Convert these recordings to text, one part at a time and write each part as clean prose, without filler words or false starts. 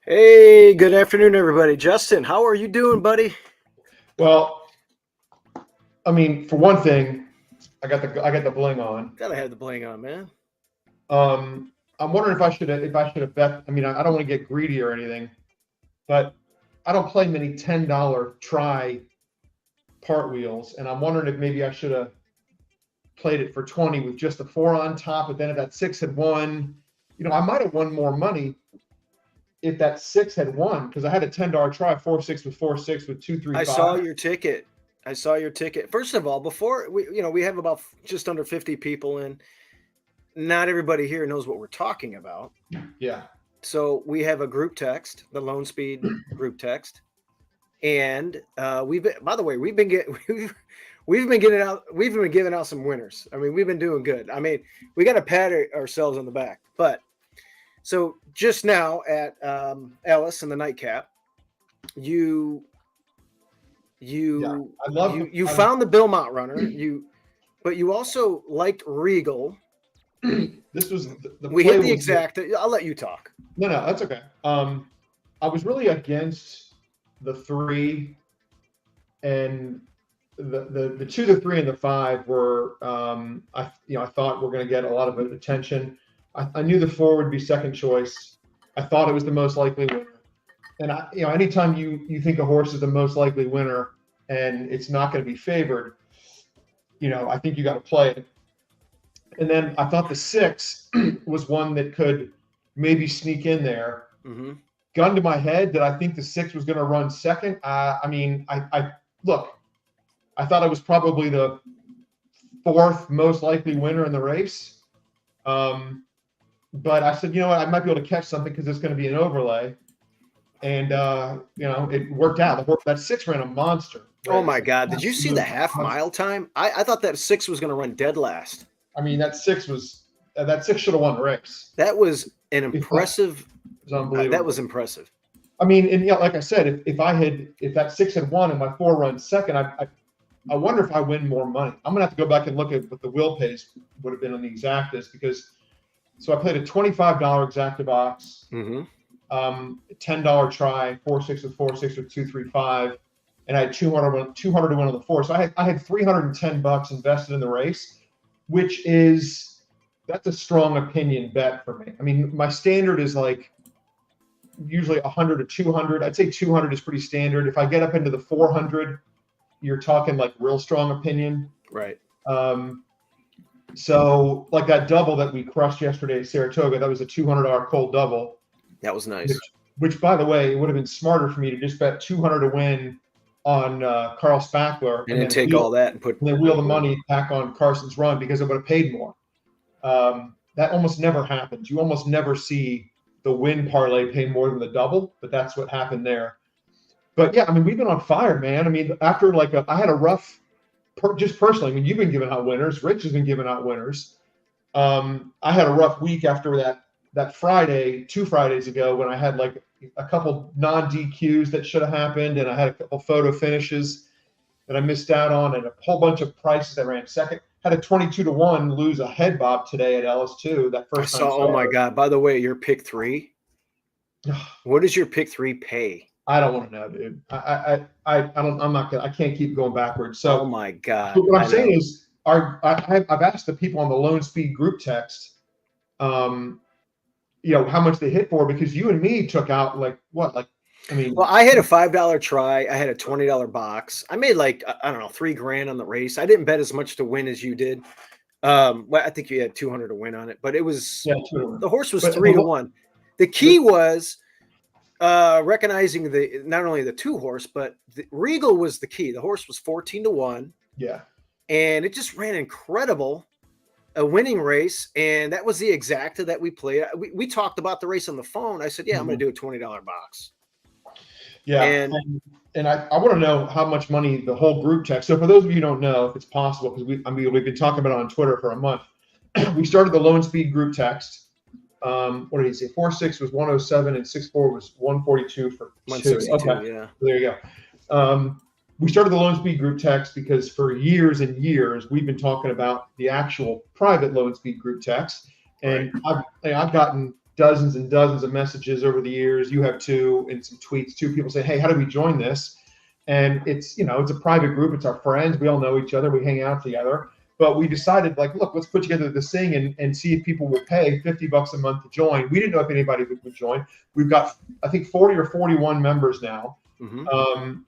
Hey, good afternoon, everybody. Justin, how are you doing, buddy? Well, I mean, for one thing, I got the bling on. Gotta have the bling on, man. I'm wondering if I should have bet. I mean, I don't want to get greedy or anything, but I don't play many $10 try part wheels, and I'm wondering if maybe I should have played it for 20 with just the 4 on top. But then if that 6 had won, I might have won more money if that 6 had won, because I had a $10 try 4-6 with 4-6 with 2-3-5. I saw your ticket. First of all, before we have about just under 50 people in. Not everybody here knows what we're talking about. Yeah. So we have a group text, the LoneSpeed group text, and we've been giving out some winners. I mean, we've been doing good. I mean, we got to pat ourselves on the back. But so just now at Ellis and the Nightcap, you found the Belmont runner. But you also liked Regal. This was we hit the exact. I'll let you talk. No, that's okay. I was really against the 3, and the 2, the 3, and the 5 were. I thought were going to get a lot of attention. I knew the 4 would be second choice. I thought it was the most likely winner. And anytime you think a horse is the most likely winner and it's not going to be favored, I think you got to play it. And then I thought the 6 was one that could maybe sneak in there. Mm-hmm. Gun to my head, did I think the 6 was going to run second? I thought it was probably the 4th most likely winner in the race. But I said, I might be able to catch something because it's going to be an overlay. And, it worked out. That 6 ran a monster. Right? Oh, my God. Did you see the half-mile time? I thought that 6 was going to run dead last. I mean, that 6 should have won the race. That was an impressive. It was unbelievable. That was impressive. I mean, and like I said, if that 6 had won and my 4 runs second, I wonder if I win more money. I'm gonna have to go back and look at what the wheel pace would have been on the exactas, because so I played a $25 exacta box, $10 try, 4-6 with 4-6 with 2-3-5, and I had 200 to win on the 4. So I had $310 invested in the race, which that's a strong opinion bet for me. I mean, my standard is like usually 100 to 200. I'd say 200 is pretty standard. If I get up into the 400, you're talking like real strong opinion. Right. So like that double that we crushed yesterday at Saratoga, that was a $200 cold double. That was nice. Which by the way, it would have been smarter for me to just bet 200 to win on Carl Spackler, and then take all that and then wheel the money back on Carson's run, because it would have paid more. That almost never happens. You almost never see the win parlay pay more than the double, but that's what happened there. But yeah, I mean, we've been on fire, man. I mean, after I had a rough, just personally, I mean, you've been giving out winners. Rich has been giving out winners. I had a rough week after that Friday, 2 Fridays ago, when I had like a couple non-DQs that should have happened, and I had a couple photo finishes that I missed out on, and a whole bunch of prices that ran second. Had a 22 to 1 lose a head bob today at Ellis too. That first time. Oh my God! By the way, your pick 3. What does your pick 3 pay? I don't want to know, dude. I don't. I'm not gonna. I can't keep going backwards. So. Oh my God! What I'm saying is, I've asked the people on the LoneSpeed group text, how much they hit for, because you and me took out like I mean, Well, I had a $5 try. I had a $20 box. I made like, I don't know, 3 grand on the race. I didn't bet as much to win as you did. Well, I think you had 200 to win on it, but it was, yeah, 2 to 1. the horse was But 3 to 1. The key was recognizing not only the 2 horse, but the Regal was the key. The horse was 14 to 1, yeah, and it just ran incredible, a winning race. And that was the exacta that we played. We talked about the race on the phone. I said, yeah, I'm going to do a $20 box. yeah. And And I want to know how much money the whole group text. So for those of you who don't know, if it's possible, because we've been talking about it on Twitter for a month. We started the LoneSpeed group text. What did he say? 4.6 was 107 and 6.4 was 142 for 162, Okay, yeah. there you go. We started the LoneSpeed group text because for years and years we've been talking about the actual private LoneSpeed group text, and I've gotten dozens and dozens of messages over the years. You have too, and some tweets too. People say, "Hey, how do we join this?" And it's it's a private group. It's our friends. We all know each other. We hang out together. But we decided, like, look, let's put together this thing and see if people will pay $50 a month to join. We didn't know if anybody would join. We've got, I think, 40 or 41 members now. And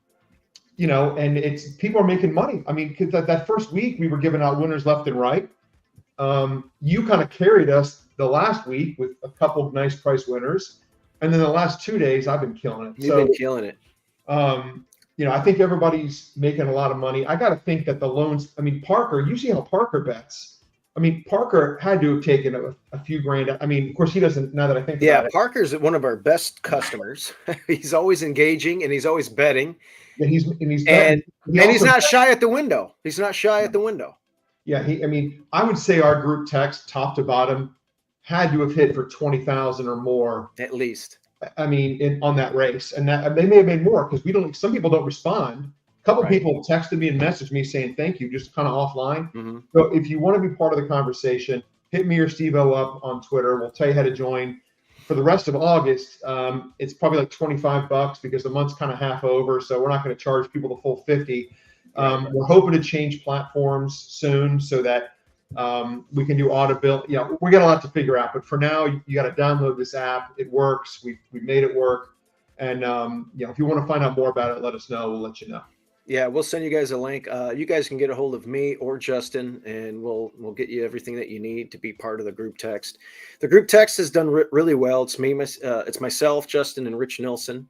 it's people are making money. I mean, because that first week we were giving out winners left and right. You kind of carried us the last week with a couple of nice price winners, and then the last 2 days I've been killing it. You've been killing it. I think everybody's making a lot of money. I got to think that the loans. I mean, Parker. You see how Parker bets. I mean, Parker had to have taken a few grand. I mean, of course, he doesn't. Now that I think about it. Parker's one of our best customers. He's always engaging and he's always betting. Yeah, he's not shy at the window. He's not shy at the window. Yeah, I would say our group text, top to bottom, had to have hit for 20,000 or more at least. I mean, on that race, and that they may have made more because we don't. Some people don't respond. A couple people texted me and messaged me saying thank you, just kind of offline. So if you want to be part of the conversation, hit me or Steve-O up on Twitter. We'll tell you how to join. For the rest of August, it's probably like $25 because the month's kind of half over, so we're not going to charge people the full 50. We're hoping to change platforms soon so that we can do audible. We got a lot to figure out, but for now, you got to download this app. It works. We made it work, and if you want to find out more about it, let us know. We'll let you know. Yeah, we'll send you guys a link. You guys can get a hold of me or Justin, and we'll get you everything that you need to be part of the group text. The group text has done really well. It's me, it's myself, Justin, and Rich Nilsson.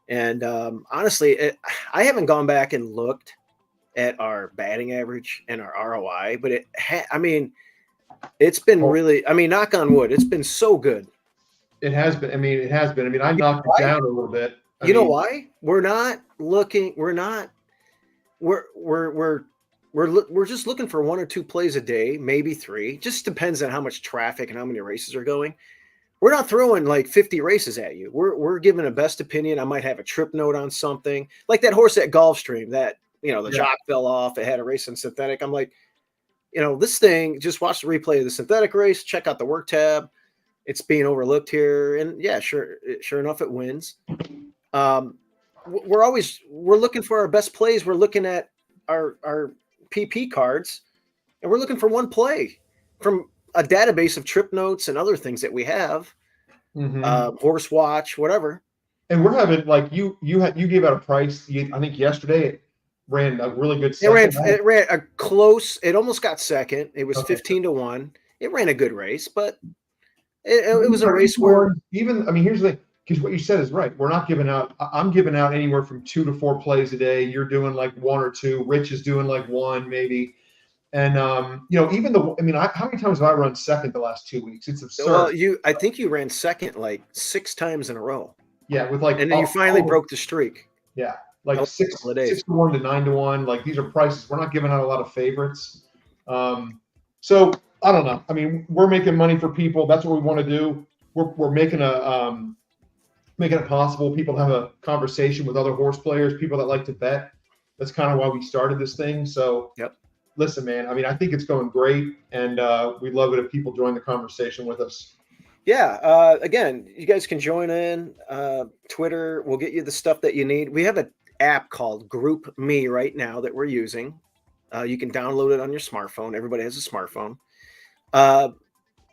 And honestly, I haven't gone back and looked at our batting average and our ROI, but it's been really. I mean, knock on wood, it's been so good. It has been. I mean, I knocked it down a little bit. You know why? We're not looking. We're just looking for 1 or 2 plays a day, maybe 3. Just depends on how much traffic and how many races are going. We're not throwing like 50 races at you. We're giving a best opinion. I might have a trip note on something like that horse at Gulfstream that the jock fell off. It had a race in synthetic. I'm like, this thing. Just watch the replay of the synthetic race. Check out the work tab. It's being overlooked here, and sure enough, it wins. We're looking for our best plays. We're looking at our PP cards, and we're looking for one play from a database of trip notes and other things that we have, horse watch, whatever. And we're having like you gave out a price. I think yesterday it ran a really good second. It ran a close. It almost got second. It was 15 to 1. It ran a good race, but it was a race where here's the thing. Because what you said is right. We're not giving out. I'm giving out anywhere from 2 to 4 plays a day. You're doing like 1 or 2. Rich is doing like 1 maybe. And how many times have I run second the last 2 weeks? It's absurd. Well, I think you ran second like 6 times in a row. Yeah, and then you finally broke the streak. Yeah, like 6 to 1 to 9 to 1. Like these are prices. We're not giving out a lot of favorites. So I don't know. I mean, we're making money for people. That's what we want to do. We're making it possible people to have a conversation with other horse players, people that like to bet. That's kind of why we started this thing. So listen, man, I think it's going great, and we'd love it if people join the conversation with us. Yeah. Again, you guys can join in. Twitter will get you the stuff that you need. We have an app called Group Me right now that we're using. You can download it on your smartphone. Everybody has a smartphone.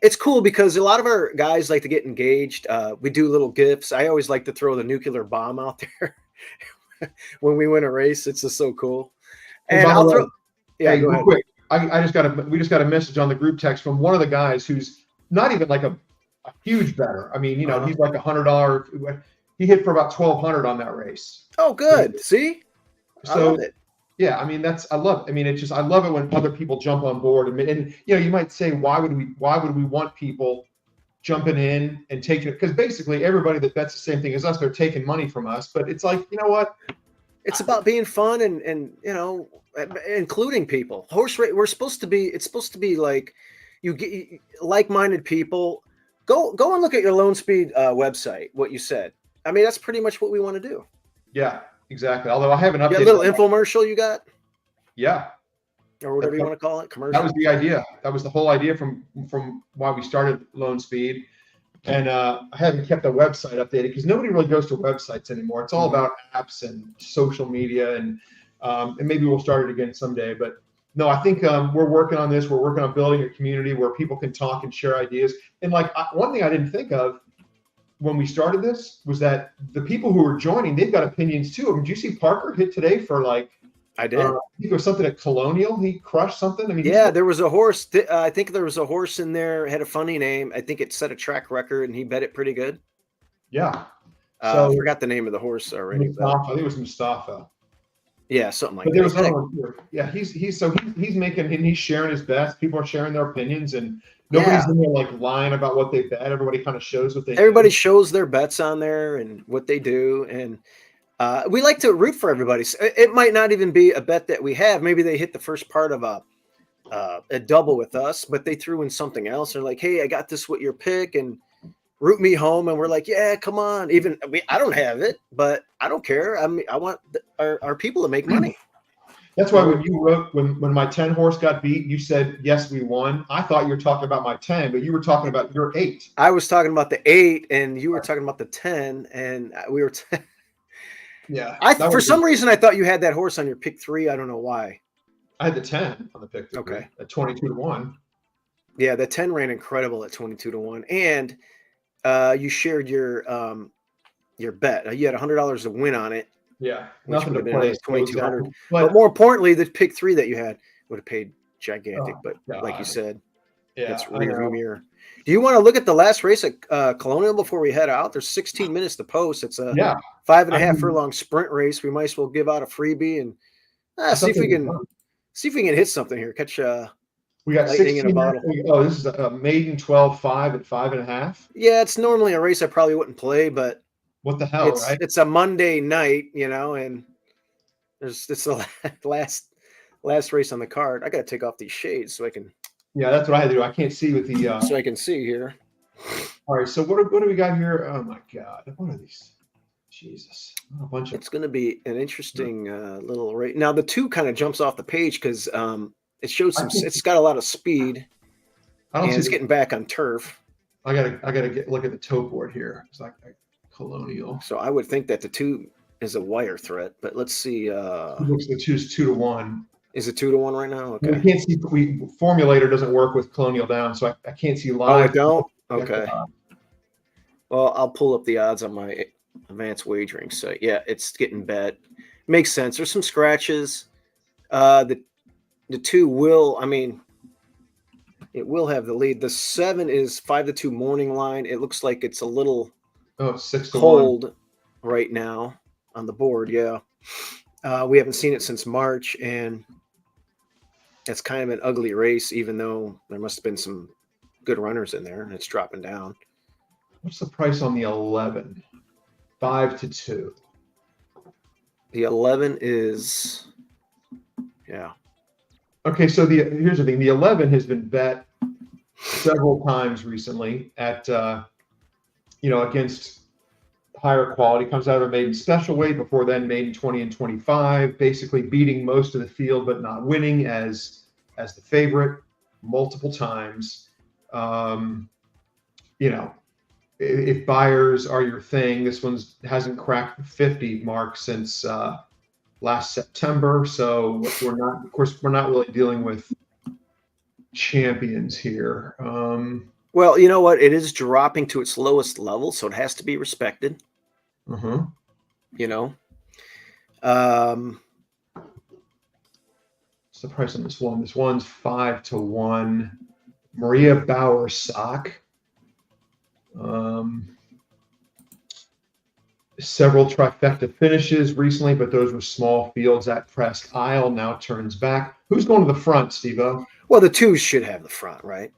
it's cool because a lot of our guys like to get engaged. We do little gifts. I always like to throw the nuclear bomb out there when we win a race. It's just so cool. Hey, And by the I'll way, throw. Yeah, hey, go real ahead. quick, we just got a message on the group text from one of the guys who's not even like a huge bettor. I mean, he's like $100. He hit for about 1,200 on that race. Oh, good. See, I So love it. yeah, I mean, I love it. I mean, it's just, I love it when other people jump on board and you might say, why would we want people jumping in and taking it? Because basically everybody that bets the same thing as us, they're taking money from us. But it's like, you know what? It's about being fun and including people. Horse race. It's supposed to be like you get like-minded people. Go and look at your LoneSpeed website. What you said. I mean, that's pretty much what we want to do. Yeah, exactly. Although I haven't Yeah, updated. a little infomercial you got. Yeah. Or whatever you want to call it, commercial. That was the idea. That was the whole idea from why we started LoneSpeed. And I haven't kept the website updated because nobody really goes to websites anymore. It's all about apps and social media, and maybe we'll start it again someday. But no, I think we're working on this. We're working on building a community where people can talk and share ideas. And like one thing I didn't think of when we started this was that the people who were joining, they've got opinions too. I mean, did you see Parker hit today for like? I did. I think there was something at Colonial. He crushed something. I mean, yeah, there was a horse. I think there was a horse in there. Had a funny name. I think it set a track record, and he bet it pretty good. Yeah. So I forgot the name of the horse already. Mustafa. I think it was Mustafa. Yeah, something like but there that. was another one here. Yeah, he's making, and he's sharing his bets. People are sharing their opinions, and nobody's in there like lying about what they bet. Everybody kind of shows what they. Everybody shows their bets on there and what they do, and we like to root for everybody. So it might not even be a bet that we have. Maybe they hit the first part of a double with us, but they threw in something else. They're like, "Hey, I got this with your pick, and root me home." And we're like, "Yeah, come on." I don't have it, but I don't care. I mean, I want our people to make money. That's why when you wrote when my 10 horse got beat, you said yes, we won. I thought you were talking about my 10, but you were talking about your 8. I was talking about the 8, and you were talking about the 10, and we were. Yeah. For some reason, I thought you had that horse on your pick 3. I don't know why. I had the 10 on the pick 3. Okay. At 22-1. Yeah, the 10 ran incredible at 22-1, and you shared your bet. You had $100 to win on it. Yeah, Which nothing would to have been play. 2,200. But more importantly, the pick 3 that you had would have paid gigantic. But like you said, it's rearview mirror. Do you want to look at the last race at Colonial before we head out? There's 16 minutes to post. It's a 5.5 furlong sprint race. We might as well give out a freebie and see if we can hit something here. Catch we got lightning 16 in a bottle. Oh, this is a maiden 12.5 at 5.5. Yeah, it's normally a race I probably wouldn't play, but what the hell, right? It's a Monday night, and it's the last race on the card. I got to take off these shades so I can. Yeah, that's what I had to do. I can't see with the. So I can see here. All right, so what do we got here? Oh my God, what are these? Jesus, a bunch of. It's going to be an interesting little race. Now the 2 kind of jumps off the page because it shows some. It's got a lot of speed. And it's getting back on turf. I gotta look at the toe board here. It's like Colonial. So I would think that the 2 is a wire threat, but let's see. Looks the 2 is 2-1. Is it 2-1 right now? Okay. We can't see. Formulator doesn't work with Colonial down, so I can't see live. Oh, I don't. Okay. Well, I'll pull up the odds on my advanced wagering site. Yeah, it's getting bet. Makes sense. There's some scratches. The 2 will. I mean, it will have the lead. The 7 is 5-2 morning line. It looks like it's a little. Oh, 6-1. Cold right now on the board. Yeah. We haven't seen it since March, and it's kind of an ugly race, even though there must have been some good runners in there, and it's dropping down. What's the price on the 11? 5-2. The 11 is, yeah. Okay, so here's the thing. The 11 has been bet several times recently at against higher quality. Comes out of a maiden special weight, before then maiden 20 and 25, basically beating most of the field but not winning as the favorite multiple times. If buyers are your thing, this one's hasn't cracked the 50 mark since last September. So we're not really dealing with champions here. Well, you know what? It is dropping to its lowest level, so it has to be respected. Uh-huh. You know, um, What's the price on this one? This one's 5-1. Maria Bauer sock. Several trifecta finishes recently, but those were small fields at Presque Isle. Now turns back. Who's going to the front, Steve-O? well, the twos should have the front, right?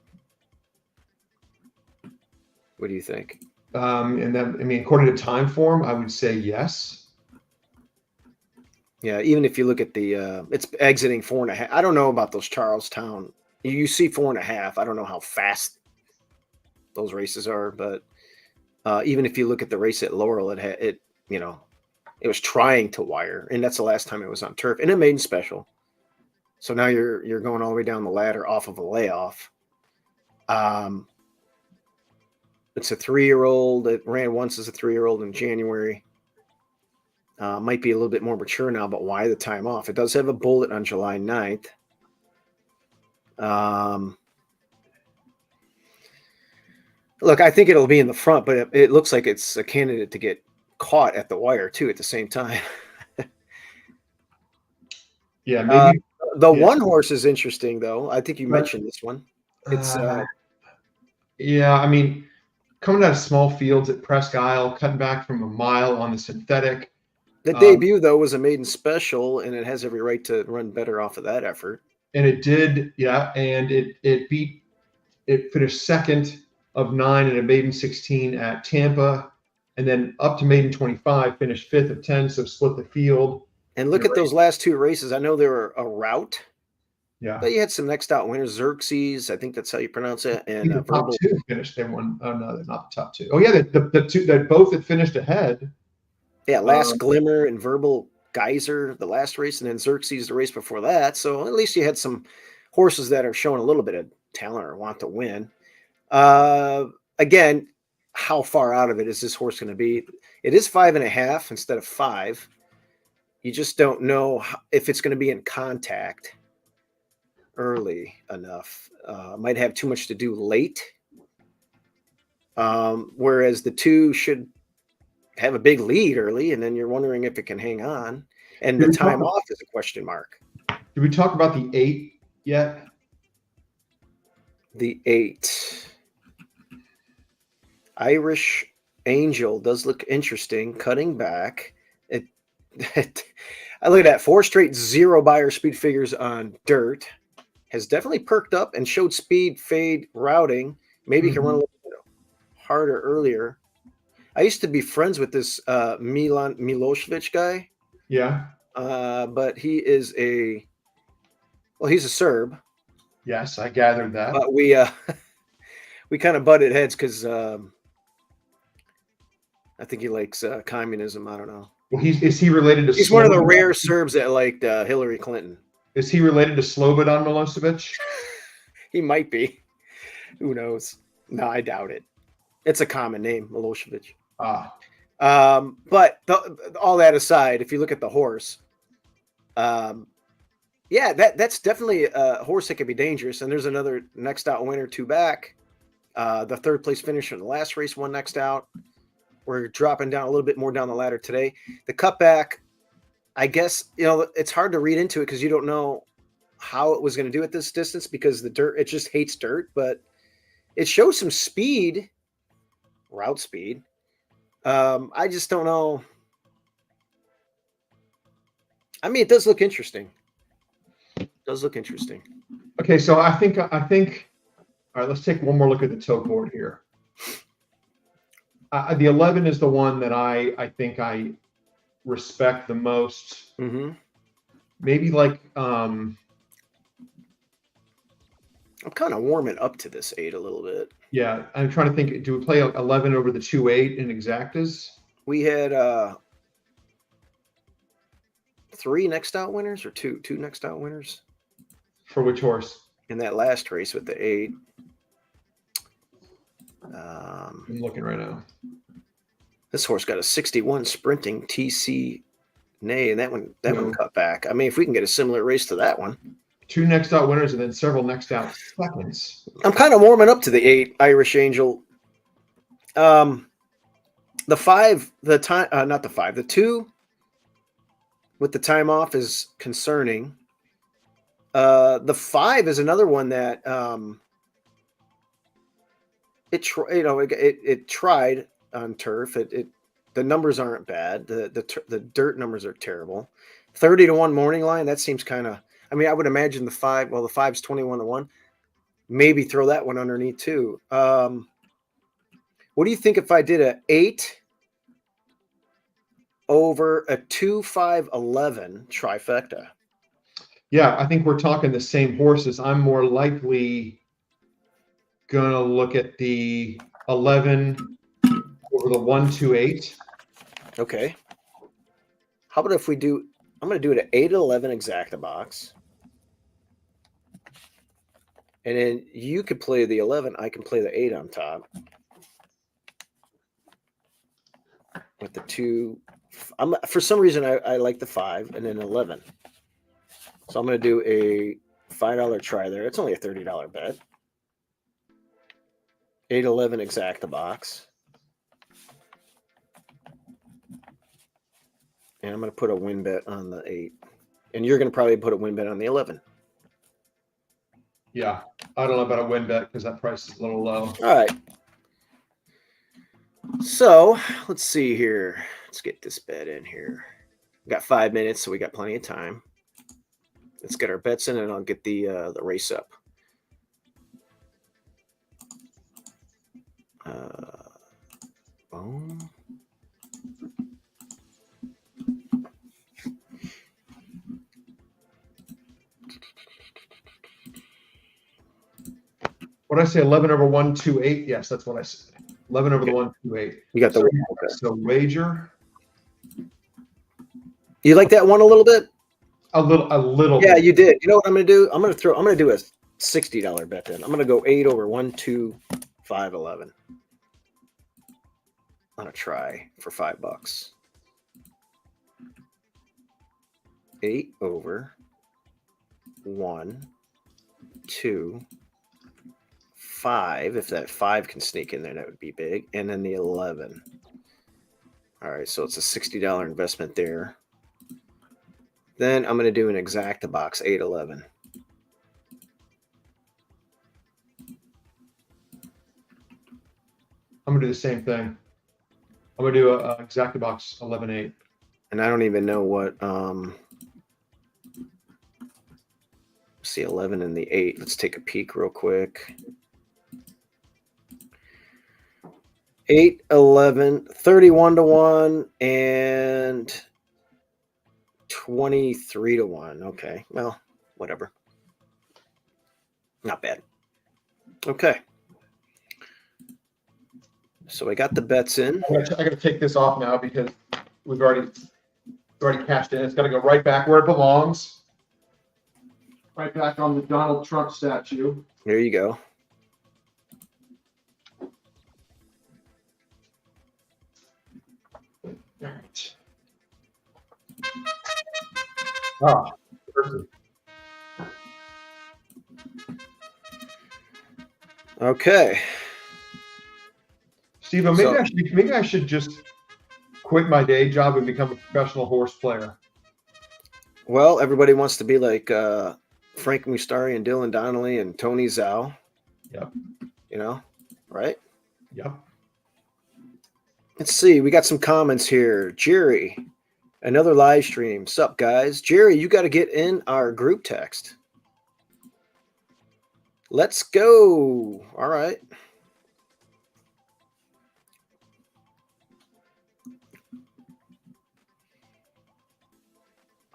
What do you think? And then, I mean, according to time form, I would say yes. Yeah, even if you look at the, it's exiting 4.5. I don't know about those Charlestown. You see 4.5. I don't know how fast those races are, but even if you look at the race at Laurel, it was trying to wire, and that's the last time it was on turf, and it made special. So now you're going all the way down the ladder off of a layoff. It's a 3-year-old. It ran once as a 3-year-old in January. Might be a little bit more mature now, but why the time off? It does have a bullet on July 9th. Look, I think it'll be in the front, but it looks like it's a candidate to get caught at the wire too at the same time. Yeah, maybe. The one horse is interesting, though. I think you mentioned this one. It's yeah, I mean, coming out of small fields at Presque Isle, cutting back from a mile on the synthetic. the debut, though, was a maiden special, and it has every right to run better off of that effort. And it did, yeah, and it finished second of 9 in a maiden 16 at Tampa, and then up to maiden 25, finished 5th of 10, so split the field. And look at those last two races. I know they were a rout. Yeah. But you had some next out winners, Xerxes, I think that's how you pronounce it, and the Verbal. top 2 finished. They won. Oh no, they're not the top 2. Oh yeah, the two that both had finished ahead. Yeah, Last Glimmer and Verbal Geyser, the last race, and then Xerxes the race before that. So at least you had some horses that are showing a little bit of talent or want to win. Again, how far out of it is this horse going to be? It is 5.5 instead of 5. You just don't know if it's going to be in contact early enough. Might have too much to do late. Whereas the 2 should have a big lead early, and then you're wondering if it can hang on. And the time off is a question mark. Did we talk about the 8 yet? The 8. Irish Angel does look interesting, cutting back. I look at that 4 straight 0 buyer speed figures on dirt. Has definitely perked up and showed speed, fade, routing. Maybe can run a little bit harder earlier. I used to be friends with this Milan Milosevic guy. Yeah. But he is he's a Serb. Yes, I gathered that. But we kind of butted heads because I think he likes communism. I don't know. Well, is he related to? He's one of the rare Serbs that liked Hillary Clinton. Is he related to Slobodan Milosevic? He might be. Who knows? No, I doubt it. It's a common name, Milosevic. But all that aside, if you look at the horse, yeah, that's definitely a horse that could be dangerous. And there's another next out winner, 2 back. The 3rd place finisher in the last race, 1 next out. We're dropping down a little bit more down the ladder today. The cutback, I guess, it's hard to read into it because you don't know how it was going to do at this distance because the dirt, it just hates dirt, but it shows some speed, route speed. I just don't know. I mean, it does look interesting. Okay, so I think, all right, let's take one more look at the tote board here. The 11 is the one that I think I respect the most. Mm-hmm. Maybe like I'm kind of warming up to this 8 a little bit. Yeah, I'm trying to think. Do we play 11 over the 2-8 in exactas? We had 3 next out winners or two next out winners. For which horse? In that last race with the 8. I'm looking right now. This horse got a 61 sprinting TC Nay, and that one cut back. I mean, if we can get a similar race to that one. 2 next out winners and then several next out seconds. I'm kind of warming up to the 8 Irish Angel. The 5, the time, not the 5, the 2 with the time off is concerning. The 5 is another one that it tried on turf. The numbers aren't bad. The dirt numbers are terrible. 30-1 morning line. That seems kind of. I mean, I would imagine the 5. Well, the 5's 21-1. Maybe throw that one underneath too. What do you think if I did a 8 over a 2-5-11 trifecta? Yeah, I think we're talking the same horses. I'm more likely gonna look at the 11 over the 1-2-8. Okay. How about if we do? I'm going to do it at 8-11 exacta box. And then you could play the 11. I can play the 8 on top. With the 2. For some reason, I like the 5 and then 11. So I'm going to do a $5 try there. It's only a $30 bet. 8-11 exacta box. And I'm going to put a win bet on the 8. And you're going to probably put a win bet on the 11. Yeah, I don't know about a win bet because that price is a little low. All right. So let's see here. Let's get this bet in here. We got 5 minutes, so we got plenty of time. Let's get our bets in, and I'll get the race up. Boom. What did I say? 11 over 1-2-8. Yes, that's what I said. 11 over the 1-2-8. You got the so wager. You like that one a little bit? A little. Yeah, bit. you did. You know what I'm gonna do? I'm gonna do a $60 bet then. I'm gonna go 8 over 1-2-5-11 on a try for $5. 8 over 1, 2, 5. If that 5 can sneak in there, that would be big. And then the 11. All right, so it's a $60 investment there. Then I'm going to do an exacta box, 8-11. I'm going to do the same thing. I'm going to do a exacta box 11-8. And I don't even know what, see 11 and the 8. Let's take a peek real quick. 8, 11, 31-1, and 23-1. Okay, well, whatever. Not bad. Okay. So I got the bets in. I got to take this off now because we've already cashed in. It's got to go right back where it belongs. Right back on the Donald Trump statue. There you go. All right. Oh, perfect. Okay. Steve, maybe I should just quit my day job and become a professional horse player. Well, everybody wants to be like Frank Mustari and Dylan Donnelly and Tony Zhao. Yep. You know, right? Yep. Let's see. We got some comments here. Jerry, another live stream. Sup, guys? Jerry, you got to get in our group text. Let's go. All right.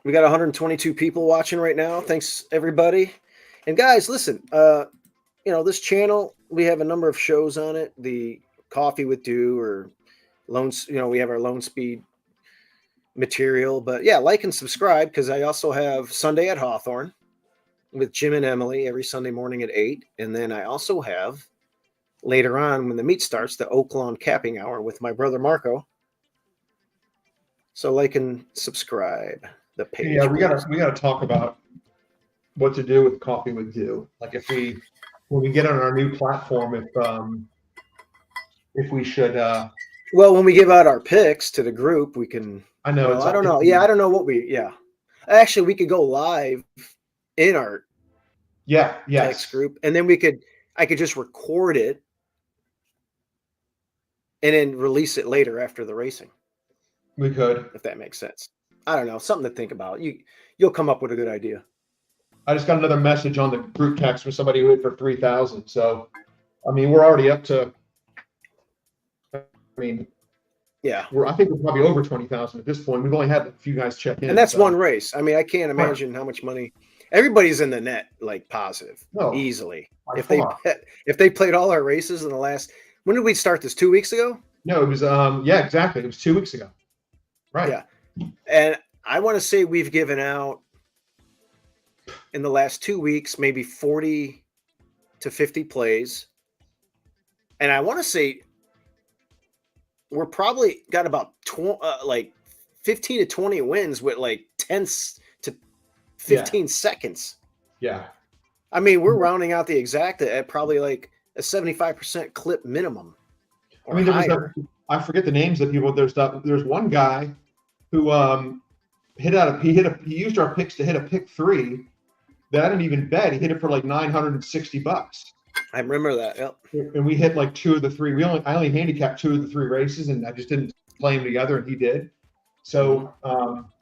We got 122 people watching right now. Thanks, everybody. And guys, listen, this channel, we have a number of shows on it. The Coffee with Dew or we have our LoneSpeed material. But yeah, like and subscribe because I also have Sunday at Hawthorne with Jim and Emily every Sunday morning at 8. And then I also have later on when the meet starts, the Oak Lawn Capping Hour with my brother Marco. So like and subscribe the page. Yeah, we gotta talk about what to do with Coffee with Dew. Like when we get on our new platform, if we should, Well, when we give out our picks to the group, we can. I know Well, I don't know. Yeah, I don't know what we. Yeah, actually, we could go live in our yes, text group, and then I could just record it and then release it later after the racing. we could. If that makes sense. I don't know. Something to think about. You'll come up with a good idea. I just got another message on the group text from somebody who hit for 3,000. So, I mean, we're already up to. I mean, yeah, I think we're probably over 20,000 at this point. We've only had a few guys check in, and that's one race. I mean, I can't imagine how much money. Everybody's in the net, like positive, easily. If they played all our races in the last. When did we start this? 2 weeks ago? No, it was yeah, exactly. It was 2 weeks ago. Right. Yeah. And I want to say we've given out in the last 2 weeks maybe 40 to 50 plays. And I want to say we're probably got about like 15 to 20 wins with like 10 to 15 seconds. Yeah. I mean, we're rounding out the exact at probably like a 75% clip minimum. I mean, I forget the names of people. There's one guy who he used our picks to hit a pick 3 that I didn't even bet. He hit it for like $960. I remember that. Yep. And we hit like 2 of the 3. I only handicapped 2 of the 3 races, and I just didn't play them together, and he did. So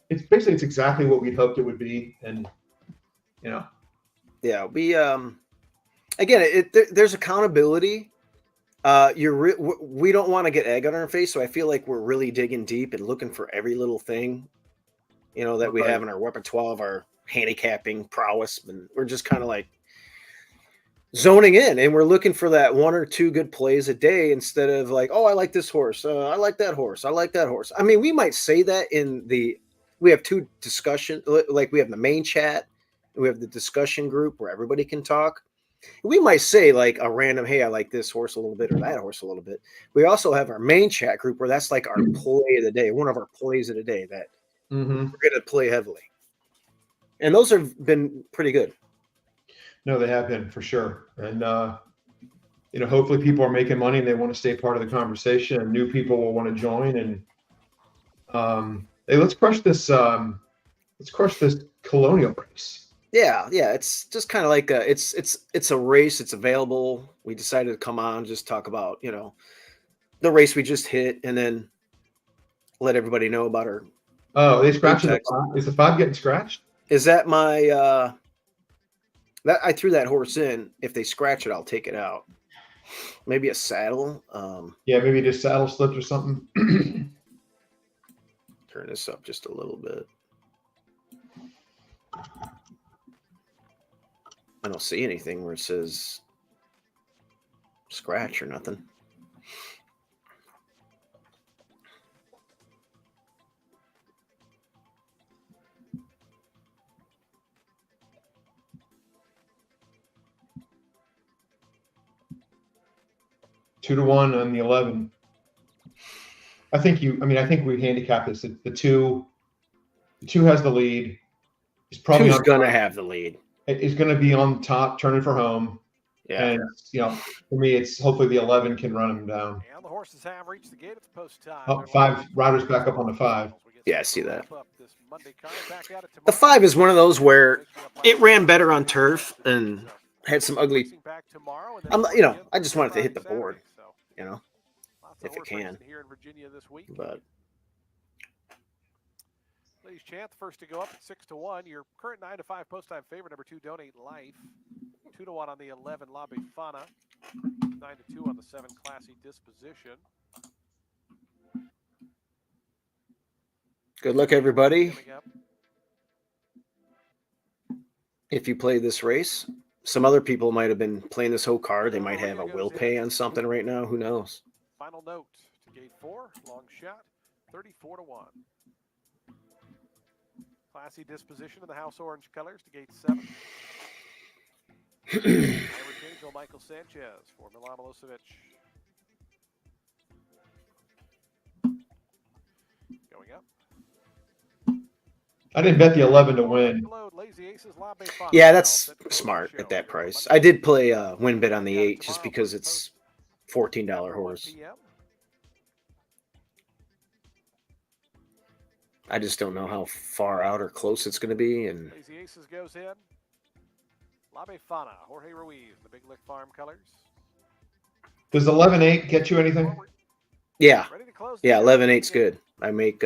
it's exactly what we'd hoped it would be, and yeah, we again, there's accountability. We don't want to get egg on our face, so I feel like we're really digging deep and looking for every little thing, that we have in our repertoire of our handicapping prowess, and we're just kind of like zoning in, and we're looking for that 1 or 2 good plays a day instead of like, oh, I like this horse, I like that horse, I like that horse. I mean, we might say that we have 2 discussion, like we have the main chat, and we have the discussion group where everybody can talk. We might say like a random, hey, I like this horse a little bit or that horse a little bit. We also have our main chat group where that's like our play of the day, one of our plays of the day that we're going to play heavily. And those have been pretty good. No, they have been for sure. And, hopefully people are making money and they want to stay part of the conversation, and new people will want to join. And hey, let's crush this Colonial race. Yeah, it's just kind of like it's a race. It's available. We decided to come on, just talk about the race we just hit, and then let everybody know about our. Oh, they scratched the 5. Is the 5 getting scratched? Is that my that I threw that horse in? If they scratch it, I'll take it out. Maybe a saddle. Yeah, maybe just saddle slipped or something. Turn this up just a little bit. I don't see anything where it says scratch or nothing. Two to 1 on the 11. I think we handicapped this. The 2 has the lead. He's probably going to have the lead. Is going to be on top, turning for home. Yeah. And for me, it's hopefully the 11 can run him down. And the horses have reached the gate. It's post time. Oh, 5 riders back up on the 5. Yeah, I see that. The 5 is one of those where it ran better on turf and had some ugly. I just wanted to hit the board, if it can. But Ladies Chant, first to go up at 6 to 1. Your current 9 to 5 post time favorite, number 2, Donate Life. 2 to 1 on the 11, La Befana. 9 to 2 on the 7, Classy Disposition. Good luck, everybody. If you play this race, some other people might have been playing this whole card. They might have a will pay on something right now. Who knows? Final note to gate 4, long shot, 34 to 1. Classy Disposition in the house orange colors to gate 7. Average Angel Michael Sanchez for Milan Milosevic. Going up. I didn't bet the 11 to win. Yeah, that's smart at that price. I did play win bet on the 8 just because it's $14 horse. I just don't know how far out or close it's going to be. And Lazy Aces goes in. La Befana, Jorge Ruiz, the Big Lick Farm colors. Does 11-8 get you anything? yeah, Ready to close. yeah, 11-8's good. I make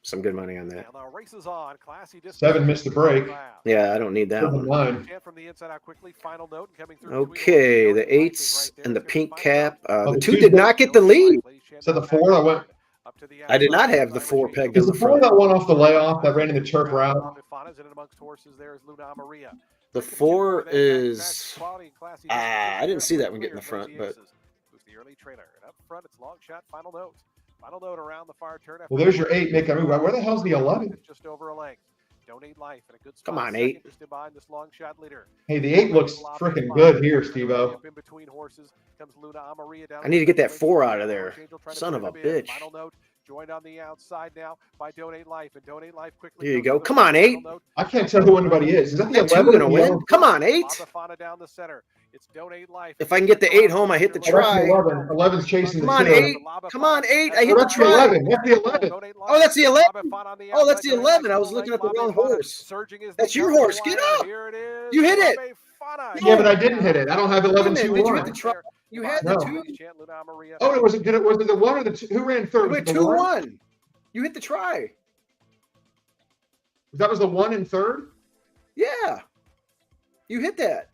some good money on that. And the race is on. Classy distance. 7 missed a break. Yeah, I don't need that one. 9. From the inside out quickly. Final note coming through. Okay, the 8s and the pink cap. The the 2 two did not get the lead. Is that the 4 that went? I did not have the 4 pegged in Is the the 4 front. that went off the layoff that ran in the turf route? The 4 is I didn't see that one get in the front, but the early trailer. And up front, it's long shot. Final note. Final note around the far turn. Well, there's your 8 make a move. Where the hell's the 11? Just over a length. Donate life in a good spot. Come on, 8. Just behind this long shot leader. Hey, the 8 looks freaking good here, Steve-O. In between horses comes Luna Amaria down. I need to get that 4 out of there. Son of a bitch. Final note. Joined on the outside now by Donate Life, and Donate Life quickly. Here you go. Come on, 8. I can't tell who anybody is. Is that the 11 gonna win? Come on, 8. Down the center. It's Donate Life. If I can get the 8 home, I hit the try. 11. 11's chasing Come the on, 2. 8. Come on, 8. I hit the That's the try. 11. That's the 11. Oh, that's the 11. Oh, that's the 11. I was looking at the wrong horse. That's your horse. Get up. You hit it. Yeah, but I didn't hit it. I don't have 11 2 Did you hit 1. the try? You had No. the 2. Oh, it was it the 1 or the 2? Who ran third? You went Was it the 2-1. You hit the try. That was the 1 and 3rd? Yeah. You hit that.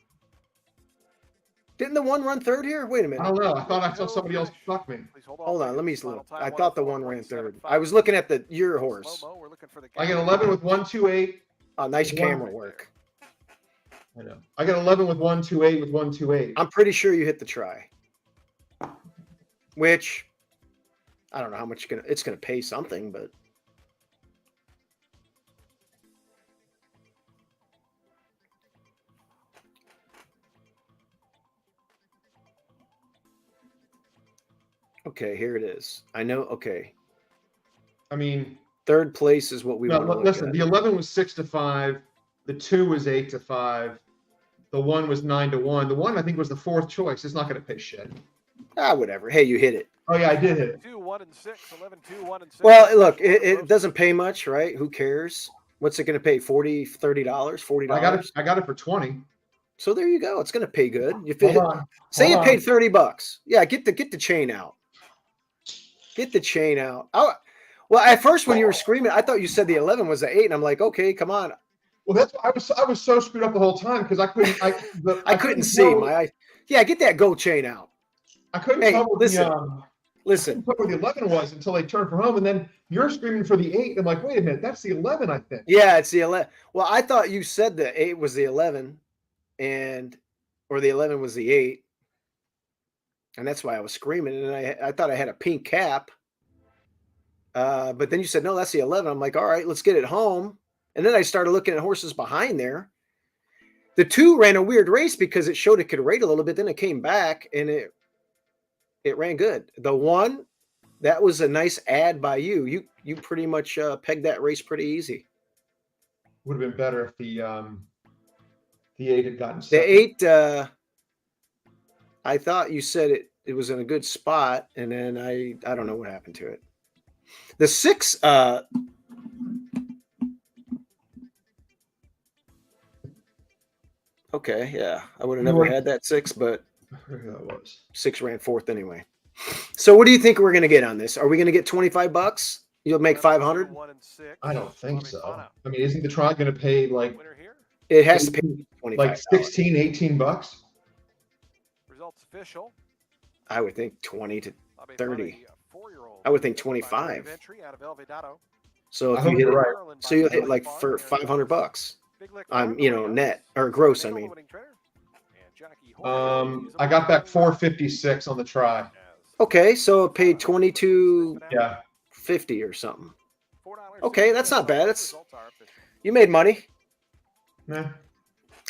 Didn't the 1 run 3rd here? Wait a minute. I don't know. I thought I saw somebody else fuck me. Hold on. Let me look. I thought the 1 ran 3rd. I was looking at your horse. I got 11 with 128. Oh, nice camera work. I know. I got 11 with 128 with 128. I'm pretty sure you hit the try. Which I don't know how much it's gonna pay something, but okay, here it is. I know. Okay, I mean, 3rd place is what we want to look listen. at. The 11 was 6-5. The 2 was 8-5. The 1 was 9-1. The 1 I think was the 4th choice. It's not going to pay shit. Ah, whatever. Hey, you hit it. Oh yeah, I did hit it. 2, 1, and 6. 11, 2, 1, and 6. Well, look, it doesn't pay much, right? Who cares? What's it going to pay? $40, $30, $40? I got it for 20. So there you go. It's going to pay good. If Hold it, on. say Hold you on. paid $30. Yeah, get the chain out. Get the chain out. Well, at first when you were screaming, I thought you said the 11 was the 8, and I'm like, okay, come on. Well, that's I was so screwed up the whole time because I couldn't I couldn't see my eye. Yeah, get that gold chain out. I couldn't Hey, tell what listen. I Listen. couldn't put where the 11 was until they turned for home, and then you're screaming for the 8. I'm like, wait a minute, that's the 11, I think. Yeah, it's the 11. Well, I thought you said the 8 was the 11, or the 11 was the 8, and that's why I was screaming. And I thought I had a pink cap, but then you said no, that's the 11. I'm like, all right, let's get it home. And then I started looking at horses behind there. The 2 ran a weird race because it showed it could rate a little bit. Then it came back and it ran good. The 1, that was a nice ad by you. You pretty much pegged that race pretty easy. Would have been better if the 8 had gotten The second. 8, I thought you said it was in a good spot, and then I don't know what happened to it. The 6, okay, yeah, I would have never had that 6, but That was 6 ran 4th anyway. So what do you think we're going to get on this? Are we going to get $25? You'll make 500? 1 and 6. I don't think so. I mean, isn't the trial going to pay like Winner here. It has to pay $25. like 16, 18 bucks? Results official. I would think 20 to 30. 4-year-old. I would think 25. Entry out of El Vedado. So I if you hope hit you're it, right. so you'll hit like for $500. Big Lick I'm, Farm, you know, net or gross. I mean, winning trainer. And Jackie Horner, I got back 456 on the try. okay, so it paid $22.50 Yeah. or something. Okay, that's not bad. You made money, Yeah.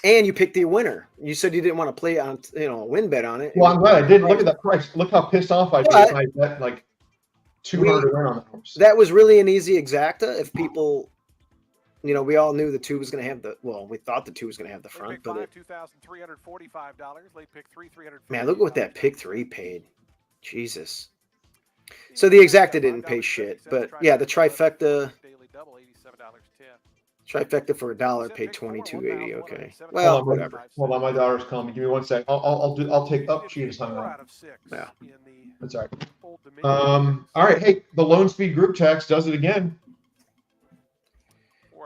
and you picked the winner. You said you didn't want to play on, a win bet on it. Well, I'm glad I did. Look at that price. Look how pissed off I But- did. I bet like 200 to win on the horse. That was really an easy exacta. If people you know, we all knew the 2 was going to have we thought the 2 was going to have the Late front, pick but 5, $2,345. Late pick 3, $300. man, look what that pick 3 paid. Jesus. So the exacta didn't pay shit, but yeah, the trifecta. Daily double, $87.10. Trifecta for $1 paid $22.80. Okay, well, whatever. Hold on, my daughter's calling me. Give me 1 sec. I'll take. Oh, she just hung 4 up. out of 6 Yeah. in the That's all right. Old Dominion. All right. Hey, the LoneSpeed group text does it again.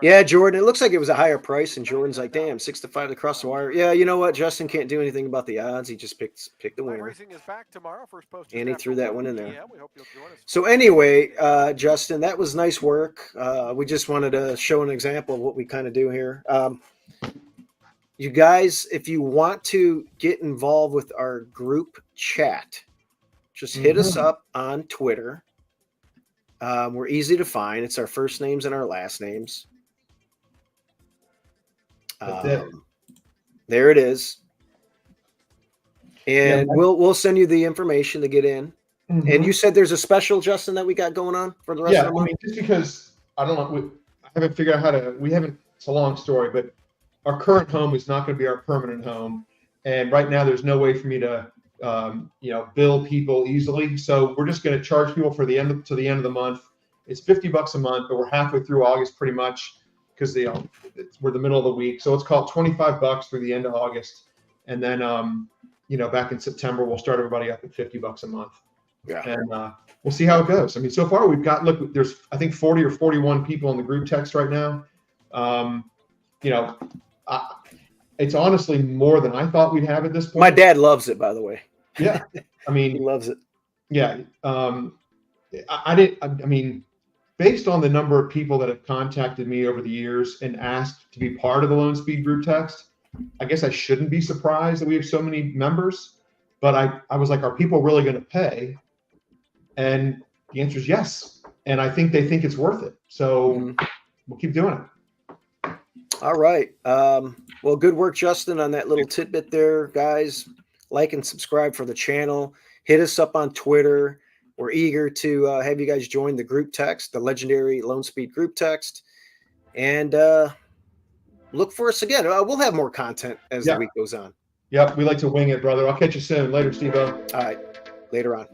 Yeah, Jordan. It looks like it was a higher price, and Jordan's like, "Damn, 6 to 5 across the wire." Yeah, you know what? Justin can't do anything about the odds. He just picked the winner, Racing is back tomorrow. First post and he threw that one in there. PM. We hope you'll join us. So anyway, Justin, that was nice work. We just wanted to show an example of what we kind of do here. You guys, if you want to get involved with our group chat, just hit us up on Twitter. We're easy to find. It's our first names and our last names. There it is. And we'll send you the information to get in. And you said there's a special, Justin, that we got going on for the rest of the month? I mean, just because I don't know, I haven't figured out how to. It's a long story, but our current home is not going to be our permanent home, and right now there's no way for me to, bill people easily. So we're just going to charge people to the end of the month. It's $50 a month, but we're halfway through August pretty much because we're the middle of the week. So it's called $25 through the end of August, and then back in September we'll start everybody up at $50 a month. Yeah. And we'll see how it goes. I mean, so far we've got, there's, I think 40 or 41 people in the group text right now. It's honestly more than I thought we'd have at this point. My dad loves it, by the way. Yeah. I mean, he loves it. Yeah. I mean, based on the number of people that have contacted me over the years and asked to be part of the LoneSpeed group text, I guess I shouldn't be surprised that we have so many members. But I was like, are people really going to pay? And the answer is yes. And I think they think it's worth it. So we'll keep doing it. All right. Well, good work, Justin, on that little tidbit there, guys. Like and subscribe for the channel. Hit us up on Twitter. We're eager to have you guys join the group text, the legendary LoneSpeed group text. And look for us again. We'll have more content as the week goes on. Yep. We like to wing it, brother. I'll catch you soon. Later, Steve-O. All right. Later on.